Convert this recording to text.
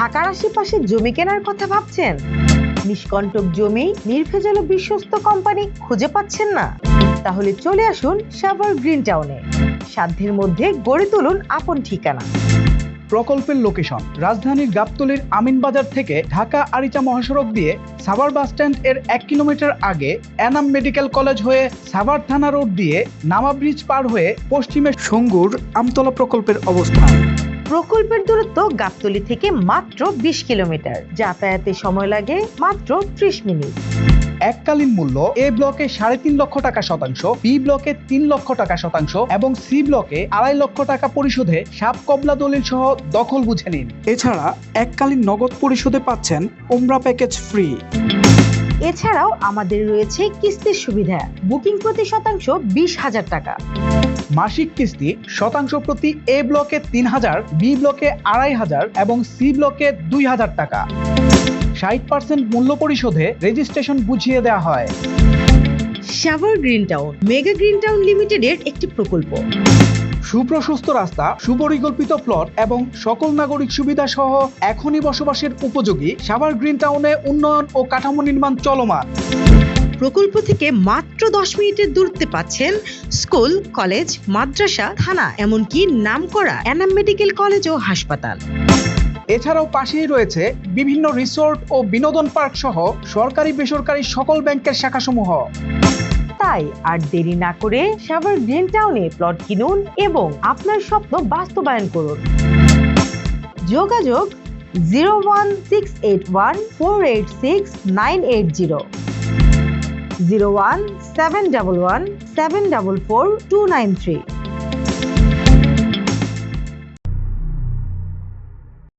ঢাকার আশেপাশে জমি কেনার কথা ভাবছেন? নিষ্কণ্টক জমি, নির্ভেজাল ও বিশ্বস্ত কোম্পানি খুঁজে পাচ্ছেন না? তাহলে চলে আসুন সাভার গ্রিন টাউনে। সাধ্যের মধ্যে গড়ে তুলুন আপন ঠিকানা। প্রকল্পের লোকেশন রাজধানীর গাবতলীর আমিনবাজার থেকে ঢাকা আরিচা মহাসড়ক দিয়ে সাভার বাসস্ট্যান্ড এর 1 কিলোমিটার আগে এনাম মেডিকেল কলেজ হয়ে সাভার থানা রোড দিয়ে নামা ব্রিজ পার হয়ে পশ্চিমে সঙ্গুর আমতলা প্রকল্পের অবস্থান। প্রকল্পের দূরত্ব গাবতলী থেকে মাত্র 20 কিলোমিটার। যাতায়াতে সময় লাগে মাত্র 30 মিনিট। এককালীন মূল্য এ ব্লকে 3.5 লক্ষ টাকা শতাংশ, বি ব্লকে 3 লক্ষ টাকা শতাংশ এবং সি ব্লকে 2.5 লক্ষ টাকা পরিশোধে সাব কবলা দলিল সহ দখল বুঝে নিন। এছাড়া এককালীন নগদ পরিশোধে পাচ্ছেন উমরা প্যাকেজ ফ্রি। এছাড়াও আমাদের রয়েছে কিস্তির সুবিধা। বুকিং প্রতি শতাংশ 20,000 টাকা। মাসিক কিস্তি শতাংশ প্রতি এ ব্লকে 3,000, বি ব্লকে 2,500 এবং সি ব্লকে 2,000 টাকা। 60% মূল্য পরিশোধে রেজিস্ট্রেশন বুঝিয়ে দেওয়া হয়। Savar green town mega green town লিমিটেডের একটি প্রকল্প। সুপ্রশস্ত রাস্তা, সুপরিকল্পিত প্লট এবং সকল নাগরিক সুবিধা সহ এখনই বসবাসের উপযোগী সাভার গ্রিন টাউনে উন্নয়ন ও কাঠামো নির্মাণ চলমান। প্রকল্প থেকে মাত্র 10 মিনিটের দূরত্বে পাচ্ছেন স্কুল, কলেজ, মাদ্রাসা, থানা, এমনকি নামকরা এনাম মেডিকেল কলেজ ও হাসপাতাল। এছাড়াও পাশেই রয়েছে বিভিন্ন রিসোর্ট ও বিনোদন পার্ক সহ সরকারি বেসরকারি সকল ব্যাংকের শাখাসমূহ। তাই আর দেরি না করে সাভার গ্রিন টাউনে প্লট কিনুন এবং আপনার স্বপ্ন বাস্তবায়ন করুন। যোগাযোগ 01681486980, 01711744293।